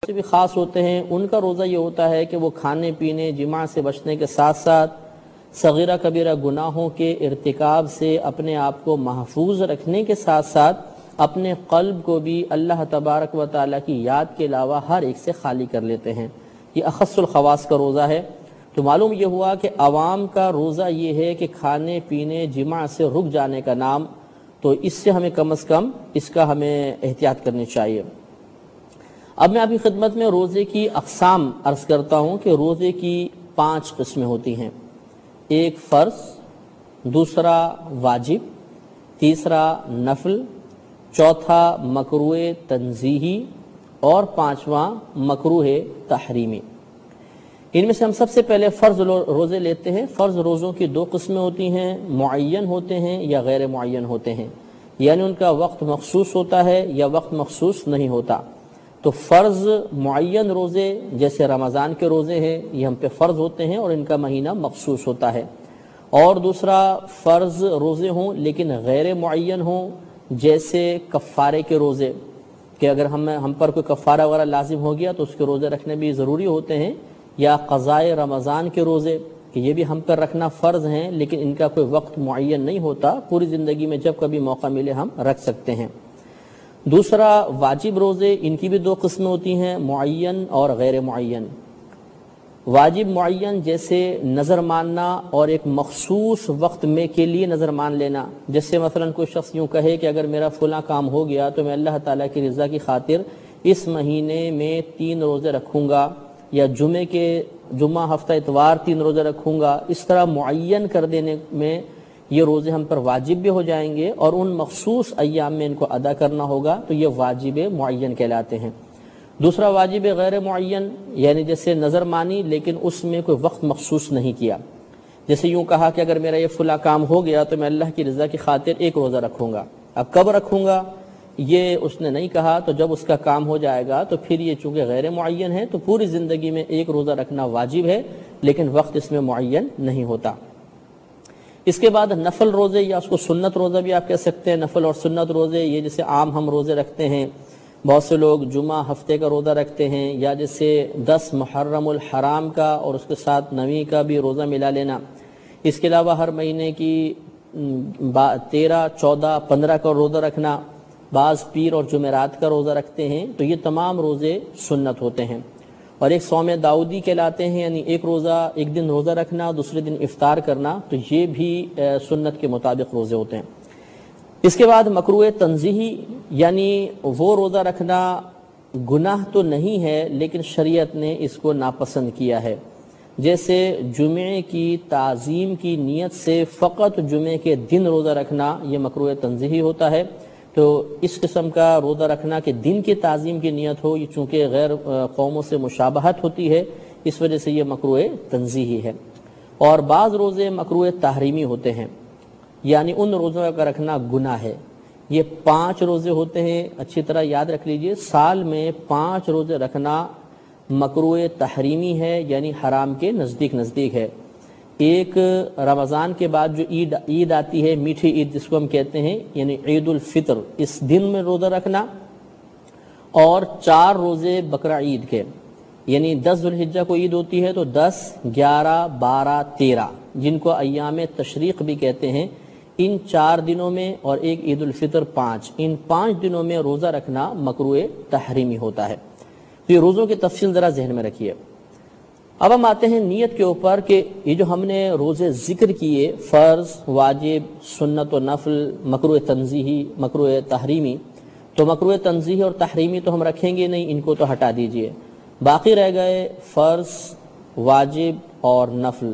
سے بھی خاص ہوتے ہیں، ان کا روزہ یہ ہوتا ہے کہ وہ کھانے پینے جماع سے بچنے کے ساتھ ساتھ صغیرہ کبیرہ گناہوں کے ارتکاب سے اپنے آپ کو محفوظ رکھنے کے ساتھ ساتھ اپنے قلب کو بھی اللہ تبارک و تعالیٰ کی یاد کے علاوہ ہر ایک سے خالی کر لیتے ہیں۔ یہ اخص الخواص کا روزہ ہے۔ تو معلوم یہ ہوا کہ عوام کا روزہ یہ ہے کہ کھانے پینے جماع سے رک جانے کا نام، تو اس سے ہمیں کم از کم اس کا ہمیں احتیاط کرنی چاہیے۔ اب میں آپ کی خدمت میں روزے کی اقسام عرض کرتا ہوں کہ روزے کی 5 قسمیں ہوتی ہیں۔ ایک فرض، دوسرا واجب، تیسرا نفل، چوتھا مکروہ تنزیہی اور پانچواں مکروہ تحریمی۔ ان میں سے ہم سب سے پہلے فرض روزے لیتے ہیں۔ فرض روزوں کی 2 قسمیں ہوتی ہیں، معین ہوتے ہیں یا غیر معین ہوتے ہیں، یعنی ان کا وقت مخصوص ہوتا ہے یا وقت مخصوص نہیں ہوتا۔ تو فرض معین روزے جیسے رمضان کے روزے ہیں، یہ ہم پہ فرض ہوتے ہیں اور ان کا مہینہ مخصوص ہوتا ہے۔ اور دوسرا فرض روزے ہوں لیکن غیر معین ہوں، جیسے کفارے کے روزے، کہ اگر ہم پر کوئی کفارہ وغیرہ لازم ہو گیا تو اس کے روزے رکھنے بھی ضروری ہوتے ہیں، یا قضائے رمضان کے روزے کہ یہ بھی ہم پر رکھنا فرض ہیں لیکن ان کا کوئی وقت معین نہیں ہوتا، پوری زندگی میں جب کبھی موقع ملے ہم رکھ سکتے ہیں۔ دوسرا واجب روزے، ان کی بھی 2 قسمیں ہوتی ہیں، معین اور غیر معین۔ واجب معین جیسے نظر ماننا اور ایک مخصوص وقت میں کے لیے نظر مان لینا، جیسے مثلا کوئی شخص یوں کہے کہ اگر میرا فلاں کام ہو گیا تو میں اللہ تعالیٰ کی رضا کی خاطر اس مہینے میں 3 روزے رکھوں گا، یا جمعہ ہفتہ اتوار 3 روزے رکھوں گا۔ اس طرح معین کر دینے میں یہ روزے ہم پر واجب بھی ہو جائیں گے اور ان مخصوص ایام میں ان کو ادا کرنا ہوگا، تو یہ واجب معین کہلاتے ہیں۔ دوسرا واجب غیر معین، یعنی جیسے نظر مانی لیکن اس میں کوئی وقت مخصوص نہیں کیا، جیسے یوں کہا کہ اگر میرا یہ فلاں کام ہو گیا تو میں اللہ کی رضا کی خاطر 1 روزہ رکھوں گا۔ اب کب رکھوں گا یہ اس نے نہیں کہا، تو جب اس کا کام ہو جائے گا تو پھر یہ چونکہ غیر معین ہے تو پوری زندگی میں 1 روزہ رکھنا واجب ہے لیکن وقت اس میں معین نہیں ہوتا۔ اس کے بعد نفل روزے، یا اس کو سنت روزہ بھی آپ کہہ سکتے ہیں۔ نفل اور سنت روزے یہ جیسے عام ہم روزے رکھتے ہیں، بہت سے لوگ جمعہ ہفتے کا روزہ رکھتے ہیں، یا جیسے 10 محرم الحرام کا اور اس کے ساتھ 9 کا بھی روزہ ملا لینا۔ اس کے علاوہ ہر مہینے کی 13، 14، 15 کا روزہ رکھنا، بعض پیر اور جمعرات کا روزہ رکھتے ہیں، تو یہ تمام روزے سنت ہوتے ہیں۔ اور ایک صوم داؤدی کہلاتے ہیں، یعنی ایک دن روزہ رکھنا، دوسرے دن افطار کرنا، تو یہ بھی سنت کے مطابق روزے ہوتے ہیں۔ اس کے بعد مکروہ تنزیہی، یعنی وہ روزہ رکھنا گناہ تو نہیں ہے لیکن شریعت نے اس کو ناپسند کیا ہے، جیسے جمعے کی تعظیم کی نیت سے فقط جمعے کے دن روزہ رکھنا، یہ مکروہ تنزیہی ہوتا ہے۔ تو اس قسم کا روزہ رکھنا کہ دن کی تعظیم کی نیت ہو، یہ چونکہ غیر قوموں سے مشابہت ہوتی ہے، اس وجہ سے یہ مکروہ تنزیہی ہے۔ اور بعض روزے مکروہ تحریمی ہوتے ہیں، یعنی ان روزوں کا رکھنا گناہ ہے۔ یہ 5 روزے ہوتے ہیں، اچھی طرح یاد رکھ لیجئے، سال میں 5 روزے رکھنا مکروہ تحریمی ہے، یعنی حرام کے نزدیک ہے۔ ایک رمضان کے بعد جو عید آتی ہے، میٹھی عید جس کو ہم کہتے ہیں، یعنی عید الفطر، اس دن میں روزہ رکھنا، اور 4 روزے بقرہ عید کے، یعنی 10 ذوالحجہ کو عید ہوتی ہے تو 10، 11، 12، 13، جن کو ایام تشریق بھی کہتے ہیں، ان 4 دنوں میں، اور ایک عید الفطر 5، ان 5 دنوں میں روزہ رکھنا مکروہ تحریمی ہوتا ہے۔ تو یہ روزوں کی تفصیل ذرا ذہن میں رکھیے۔ اب ہم آتے ہیں نیت کے اوپر کہ یہ جو ہم نے روزے ذکر کیے، فرض، واجب، سنت و نفل، مکروہ تنزیہی، مکروہ تحریمی، تو مکروہ تنزیہی اور تحریمی تو ہم رکھیں گے نہیں، ان کو تو ہٹا دیجئے، باقی رہ گئے فرض، واجب اور نفل۔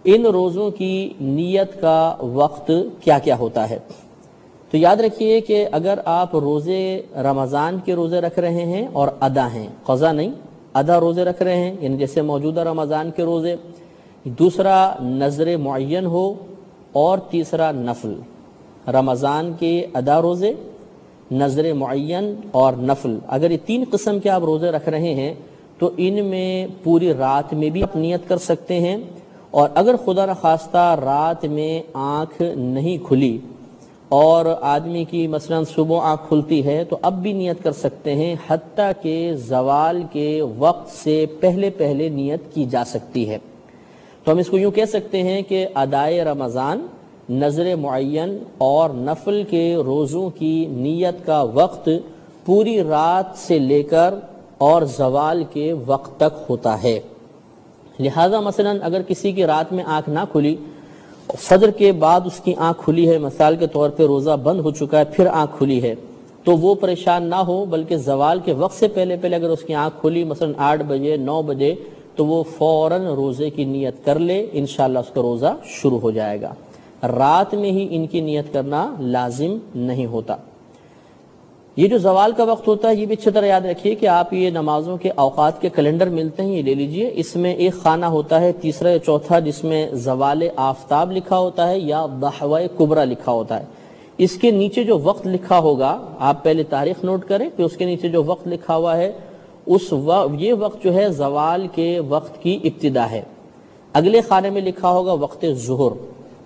ان روزوں کی نیت کا وقت کیا کیا ہوتا ہے؟ تو یاد رکھیے کہ اگر آپ روزے رمضان کے روزے رکھ رہے ہیں اور ادا ہیں، قضا نہیں، ادا روزے رکھ رہے ہیں، یعنی جیسے موجودہ رمضان کے روزے، دوسرا نظر معین ہو، اور تیسرا نفل، رمضان کے ادا روزے، نظر معین اور نفل، اگر یہ 3 قسم کے آپ روزے رکھ رہے ہیں تو ان میں پوری رات میں بھی آپ نیت کر سکتے ہیں، اور اگر خدا نخواستہ رات میں آنکھ نہیں کھلی اور آدمی کی مثلا صبح آنکھ کھلتی ہے تو اب بھی نیت کر سکتے ہیں، حتیٰ کہ زوال کے وقت سے پہلے پہلے نیت کی جا سکتی ہے۔ تو ہم اس کو یوں کہہ سکتے ہیں کہ ادائے رمضان، نذر معین اور نفل کے روزوں کی نیت کا وقت پوری رات سے لے کر اور زوال کے وقت تک ہوتا ہے۔ لہذا مثلا اگر کسی کی رات میں آنکھ نہ کھلی، فجر کے بعد اس کی آنکھ کھلی ہے، مثال کے طور پہ روزہ بند ہو چکا ہے، پھر آنکھ کھلی ہے، تو وہ پریشان نہ ہو، بلکہ زوال کے وقت سے پہلے پہلے اگر اس کی آنکھ کھلی مثلا 8 بجے 9 بجے تو وہ فوراً روزے کی نیت کر لے، انشاءاللہ اس کا روزہ شروع ہو جائے گا۔ رات میں ہی ان کی نیت کرنا لازم نہیں ہوتا۔ یہ جو زوال کا وقت ہوتا ہے یہ بھی اچھی طرح یاد رکھیے کہ آپ یہ نمازوں کے اوقات کے کیلنڈر ملتے ہیں، یہ لے لیجئے، اس میں ایک خانہ ہوتا ہے تیسرا یا چوتھا جس میں زوال آفتاب لکھا ہوتا ہے یا ضحوہ کبریٰ لکھا ہوتا ہے۔ اس کے نیچے جو وقت لکھا ہوگا، آپ پہلے تاریخ نوٹ کریں، پھر اس کے نیچے جو وقت لکھا ہوا ہے یہ وقت جو ہے زوال کے وقت کی ابتدا ہے۔ اگلے خانے میں لکھا ہوگا وقت ظہر،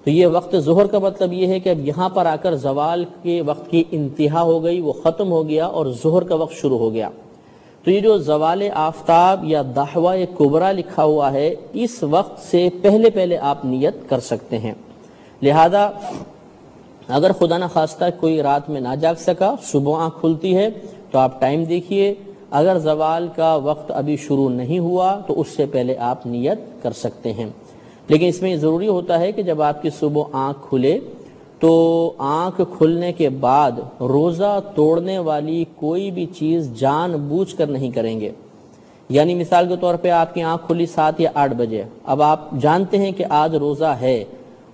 تو یہ وقت ظہر کا مطلب یہ ہے کہ اب یہاں پر آ کر زوال کے وقت کی انتہا ہو گئی، وہ ختم ہو گیا اور ظہر کا وقت شروع ہو گیا۔ تو یہ جو زوال آفتاب یا ضحوہ کبریٰ لکھا ہوا ہے، اس وقت سے پہلے پہلے آپ نیت کر سکتے ہیں۔ لہذا اگر خدا نخواستہ کوئی رات میں نہ جاگ سکا، صبح آنکھ کھلتی ہے تو آپ ٹائم دیکھیے، اگر زوال کا وقت ابھی شروع نہیں ہوا تو اس سے پہلے آپ نیت کر سکتے ہیں۔ لیکن اس میں یہ ضروری ہوتا ہے کہ جب آپ کی صبح آنکھ کھلے تو آنکھ کھلنے کے بعد روزہ توڑنے والی کوئی بھی چیز جان بوجھ کر نہیں کریں گے۔ یعنی مثال کے طور پہ آپ کی آنکھ کھلی 7 یا 8 بجے، اب آپ جانتے ہیں کہ آج روزہ ہے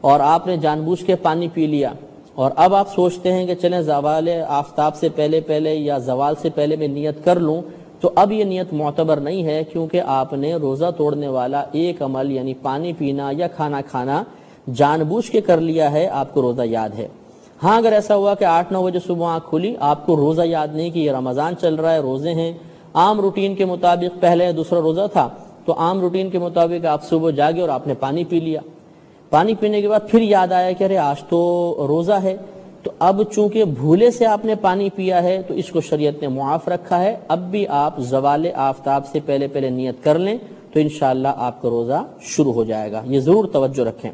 اور آپ نے جان بوجھ کے پانی پی لیا، اور اب آپ سوچتے ہیں کہ چلیں زوال آفتاب سے پہلے پہلے یا زوال سے پہلے میں نیت کر لوں، تو اب یہ نیت معتبر نہیں ہے، کیونکہ آپ نے روزہ توڑنے والا ایک عمل یعنی پانی پینا یا کھانا کھانا جان بوجھ کے کر لیا ہے، آپ کو روزہ یاد ہے۔ ہاں اگر ایسا ہوا کہ 8-9 بجے صبح آنکھ کھلی، آپ کو روزہ یاد نہیں کہ یہ رمضان چل رہا ہے، روزے ہیں، عام روٹین کے مطابق پہلے دوسرا روزہ تھا، تو عام روٹین کے مطابق آپ صبح جاگے اور آپ نے پانی پی لیا، پانی پینے کے بعد پھر یاد آیا کہ ارے آج تو روزہ ہے، تو اب چونکہ بھولے سے آپ نے پانی پیا ہے تو اس کو شریعت نے معاف رکھا ہے، اب بھی آپ زوال آفتاب سے پہلے پہلے نیت کر لیں تو انشاءاللہ آپ کا روزہ شروع ہو جائے گا۔ یہ ضرور توجہ رکھیں۔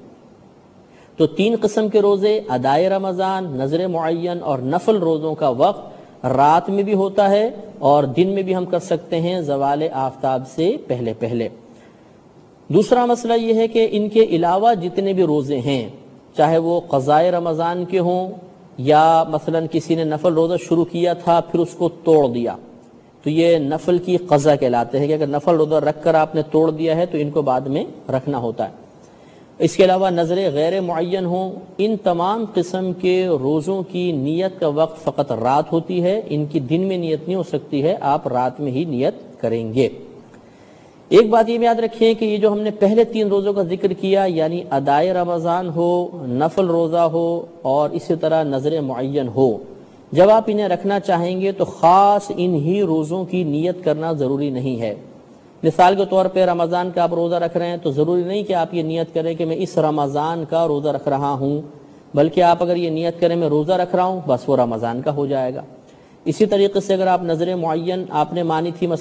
تو 3 قسم کے روزے، ادائے رمضان، نذر معین اور نفل روزوں کا وقت رات میں بھی ہوتا ہے اور دن میں بھی ہم کر سکتے ہیں زوال آفتاب سے پہلے پہلے۔ دوسرا مسئلہ یہ ہے کہ ان کے علاوہ جتنے بھی روزے ہیں، چاہے وہ قضائے رمضان کے ہوں یا مثلا کسی نے نفل روزہ شروع کیا تھا پھر اس کو توڑ دیا، تو یہ نفل کی قضا کہلاتے ہیں کہ اگر نفل روزہ رکھ کر آپ نے توڑ دیا ہے تو ان کو بعد میں رکھنا ہوتا ہے۔ اس کے علاوہ نذر غیر معین ہوں، ان تمام قسم کے روزوں کی نیت کا وقت فقط رات ہوتی ہے، ان کی دن میں نیت نہیں ہو سکتی ہے، آپ رات میں ہی نیت کریں گے۔ ایک بات یہ بھی یاد رکھیں کہ یہ جو ہم نے پہلے 3 روزوں کا ذکر کیا، یعنی ادائے رمضان ہو، نفل روزہ ہو اور اسی طرح نذر معین ہو، جب آپ انہیں رکھنا چاہیں گے تو خاص انہی روزوں کی نیت کرنا ضروری نہیں ہے۔ مثال کے طور پہ رمضان کا آپ روزہ رکھ رہے ہیں تو ضروری نہیں کہ آپ یہ نیت کریں کہ میں اس رمضان کا روزہ رکھ رہا ہوں، بلکہ آپ اگر یہ نیت کریں میں روزہ رکھ رہا ہوں، بس وہ رمضان کا ہو جائے گا۔ اسی طریقے سے اگر آپ نذر معین آپ نے مانی تھی مثلا